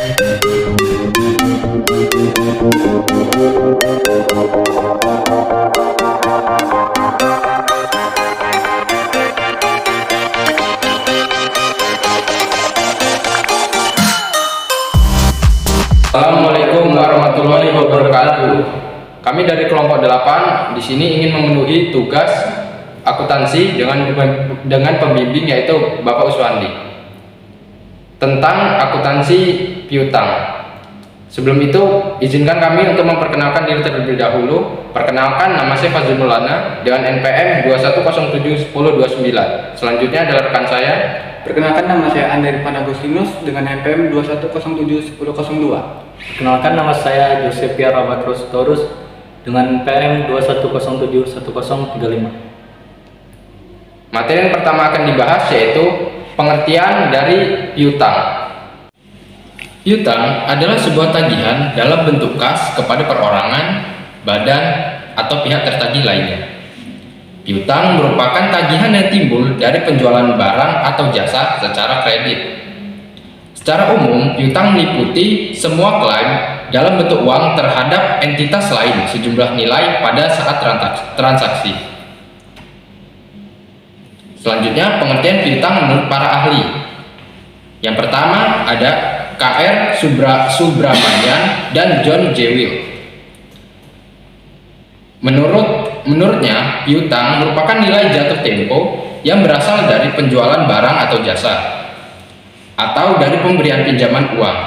Assalamualaikum warahmatullahi wabarakatuh. Kami dari kelompok 8 di sini ingin memenuhi tugas akuntansi dengan pembimbing yaitu Bapak Uswandi tentang akuntansi piutang. Sebelum itu, izinkan kami untuk memperkenalkan diri terlebih dahulu. Perkenalkan, nama saya Fazul Mulana dengan NPM 21071029. Selanjutnya adalah rekan saya. Perkenalkan, nama saya Andri Agustinus dengan NPM 21071002. Perkenalkan, nama saya Josephia Rabatrus Torus dengan NPM 21071035. Materi yang pertama akan dibahas yaitu pengertian dari piutang. Piutang adalah sebuah tagihan dalam bentuk kas kepada perorangan, badan, atau pihak tertagih lainnya. Piutang merupakan tagihan yang timbul dari penjualan barang atau jasa secara kredit. Secara umum, piutang meliputi semua klaim dalam bentuk uang terhadap entitas lain sejumlah nilai pada saat transaksi. Selanjutnya, pengertian piutang menurut para ahli. Yang pertama ada K.R. Subramanian dan John J. Will. Menurutnya, piutang merupakan nilai jatuh tempo yang berasal dari penjualan barang atau jasa atau dari pemberian pinjaman uang.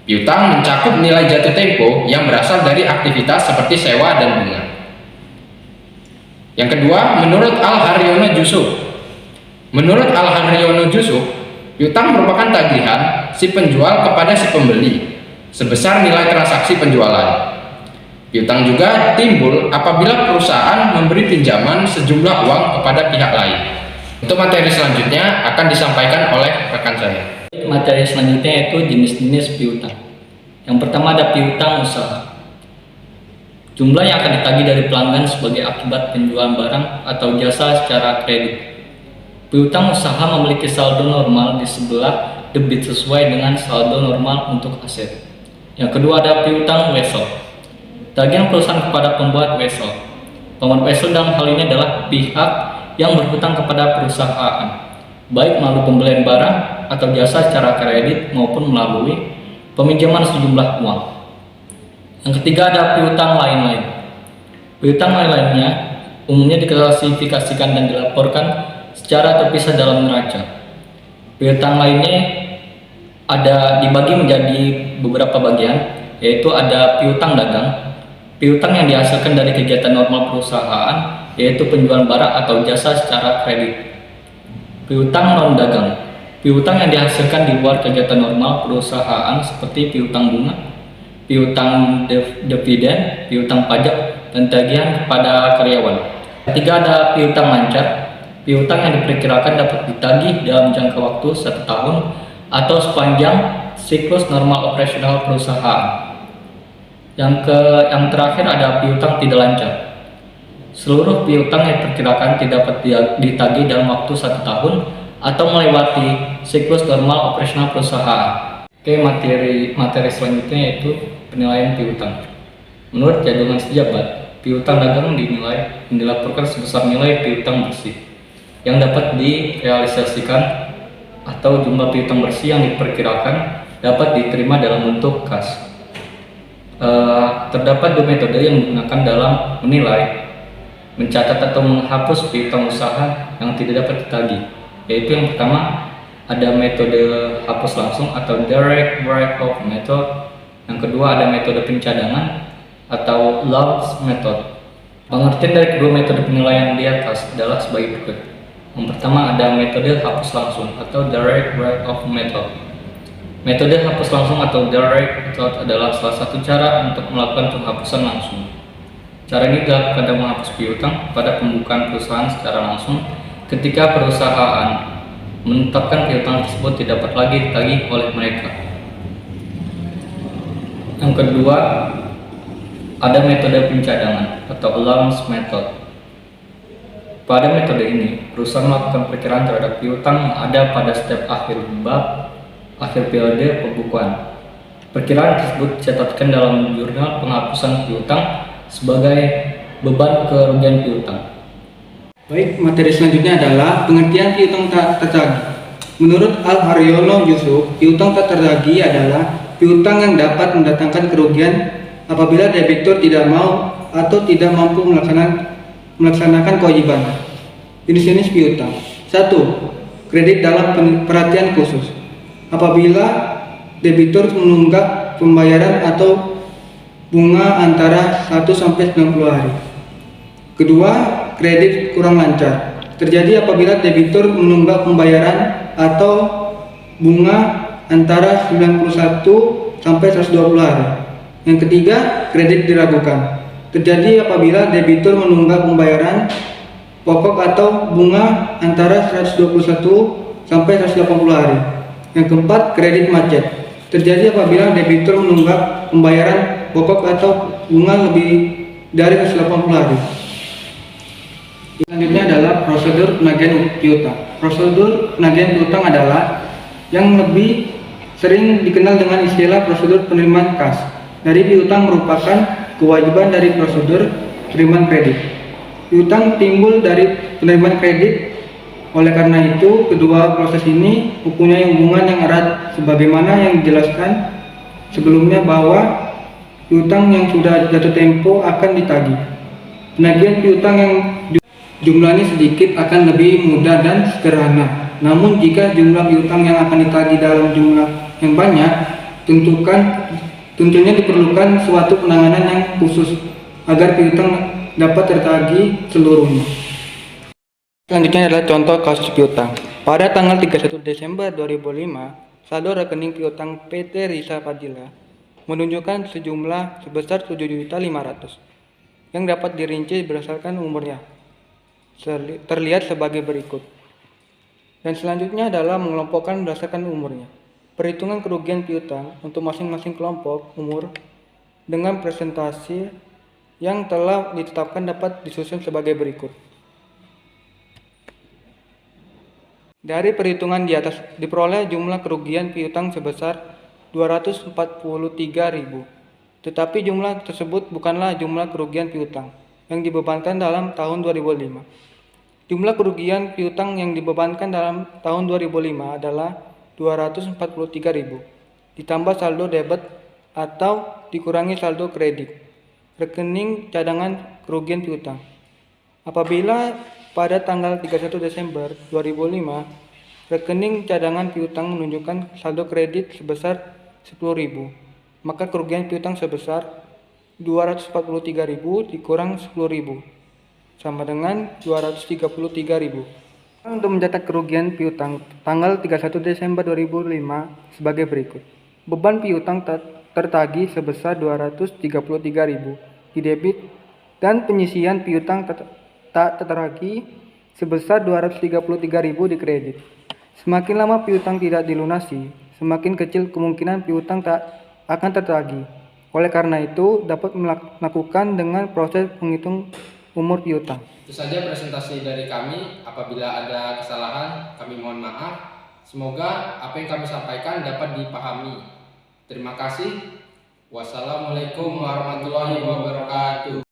Piutang mencakup nilai jatuh tempo yang berasal dari aktivitas seperti sewa dan bunga. Yang kedua, menurut Al-Haryono Jusuf. Menurut Al-Haryono Jusuf, piutang merupakan tagihan si penjual kepada si pembeli sebesar nilai transaksi penjualan. Piutang juga timbul apabila perusahaan memberi pinjaman sejumlah uang kepada pihak lain. Untuk materi selanjutnya akan disampaikan oleh rekan saya. Materi selanjutnya yaitu jenis-jenis piutang. Yang pertama ada piutang usaha. Jumlah yang akan ditagih dari pelanggan sebagai akibat penjualan barang atau jasa secara kredit. Piutang usaha memiliki saldo normal di sebelah debit sesuai dengan saldo normal untuk aset. Yang kedua ada piutang wesel. Tagihan perusahaan kepada pembuat wesel. Pembuat wesel dalam hal ini adalah pihak yang berhutang kepada perusahaan, baik melalui pembelian barang atau jasa secara kredit maupun melalui peminjaman sejumlah uang. Yang ketiga ada piutang lain-lain. Piutang lain-lainnya umumnya diklasifikasikan dan dilaporkan secara terpisah dalam neraca. Piutang lainnya dibagi menjadi beberapa bagian, yaitu ada piutang dagang, piutang yang dihasilkan dari kegiatan normal perusahaan, yaitu penjualan barang atau jasa secara kredit. Piutang non dagang, piutang yang dihasilkan di luar kegiatan normal perusahaan seperti piutang bunga, piutang dividen, piutang pajak, dan tagihan kepada karyawan. Ketiga ada piutang lancar. Piutang yang diperkirakan dapat ditagih dalam jangka waktu 1 tahun atau sepanjang siklus normal operasional perusahaan. Yang terakhir ada piutang tidak lancar. Seluruh piutang yang diperkirakan tidak dapat ditagih dalam waktu 1 tahun atau melewati siklus normal operasional perusahaan. Oke, materi selanjutnya yaitu penilaian piutang. Menurut jadwal sejabat, piutang dagang dilaporkan sebesar nilai piutang bersih yang dapat direalisasikan atau jumlah piutang bersih yang diperkirakan dapat diterima dalam bentuk kas. Terdapat 2 metode yang digunakan dalam menilai, mencatat atau menghapus piutang usaha yang tidak dapat ditagih, yaitu yang pertama ada metode hapus langsung atau direct write-off method. Yang kedua ada metode pencadangan atau loss method. Pengertian dari kedua metode penilaian di atas adalah sebagai berikut. Yang pertama ada metode hapus langsung atau direct write-off method. Metode hapus langsung atau direct method adalah salah satu cara untuk melakukan penghapusan langsung. Cara ini dilakukan dengan menghapus piutang pada pembukaan perusahaan secara langsung ketika perusahaan menetapkan piutang tersebut tidak dapat lagi ditagih oleh mereka. Yang kedua ada metode pencadangan atau allowance method. Pada metode ini, perusahaan melakukan perkiraan terhadap piutang yang ada pada setiap akhir periode pembukuan. Perkiraan tersebut dicatatkan dalam jurnal penghapusan piutang sebagai beban kerugian piutang. Baik, materi selanjutnya adalah pengertian piutang tak tertagih. Menurut Al-Haryono Yusuf, piutang tak tertagih adalah piutang yang dapat mendatangkan kerugian apabila debitur tidak mau atau tidak mampu melaksanakan kewajiban. Jenis-jenis piutang. 1. Kredit dalam perhatian khusus. Apabila debitur menunggak pembayaran atau bunga antara 1 sampai 90 hari. Kedua, kredit kurang lancar. Terjadi apabila debitur menunggak pembayaran atau bunga antara 91 sampai 120 hari. Yang ketiga, kredit diragukan. Terjadi apabila debitur menunggak pembayaran pokok atau bunga antara 121 sampai 180 hari. Yang keempat, kredit macet. Terjadi apabila debitur menunggak pembayaran pokok atau bunga lebih dari 180 hari. Selanjutnya adalah prosedur penagihan piutang. Prosedur penagihan piutang adalah yang lebih sering dikenal dengan istilah prosedur penerimaan kas. Dari piutang merupakan kewajiban dari prosedur penerimaan kredit. Piutang timbul dari penerimaan kredit. Oleh karena itu, kedua proses ini mempunyai hubungan yang erat sebagaimana yang dijelaskan sebelumnya bahwa piutang yang sudah jatuh tempo akan ditagih. Penagihan piutang yang jumlahnya sedikit akan lebih mudah dan sederhana. Namun jika jumlah piutang yang akan ditagih dalam jumlah yang banyak, tentunya diperlukan suatu penanganan yang khusus agar piutang dapat tertagih seluruhnya. Selanjutnya adalah contoh kasus piutang. Pada tanggal 31 Desember 2005, saldo rekening piutang PT Risa Fadila menunjukkan sejumlah sebesar 7.500.000 yang dapat dirinci berdasarkan umurnya. Terlihat sebagai berikut. Dan selanjutnya adalah mengelompokkan berdasarkan umurnya. Perhitungan kerugian piutang untuk masing-masing kelompok umur dengan presentasi yang telah ditetapkan dapat disusun sebagai berikut. Dari perhitungan di atas diperoleh jumlah kerugian piutang sebesar 243.000. Tetapi jumlah tersebut bukanlah jumlah kerugian piutang yang dibebankan dalam tahun 2005. Jumlah kerugian piutang yang dibebankan dalam tahun 2005 adalah 243.000 ditambah saldo debit atau dikurangi saldo kredit rekening cadangan kerugian piutang. Apabila pada tanggal 31 Desember 2005 rekening cadangan piutang menunjukkan saldo kredit sebesar 10.000, maka kerugian piutang sebesar 243.000 dikurang 10.000 sama dengan 233.000. Untuk mencatat kerugian piutang tanggal 31 Desember 2005 sebagai berikut. Beban piutang tertagih sebesar 233.000 di debit dan penyisian piutang tak tertagih sebesar 233.000 di kredit. Semakin lama piutang tidak dilunasi, semakin kecil kemungkinan piutang tak akan tertagih. Oleh karena itu, dapat melakukan dengan proses menghitung umur piutang. Itu saja presentasi dari kami. Apabila ada kesalahan, kami mohon maaf. Semoga apa yang kami sampaikan dapat dipahami. Terima kasih. Wassalamualaikum warahmatullahi wabarakatuh.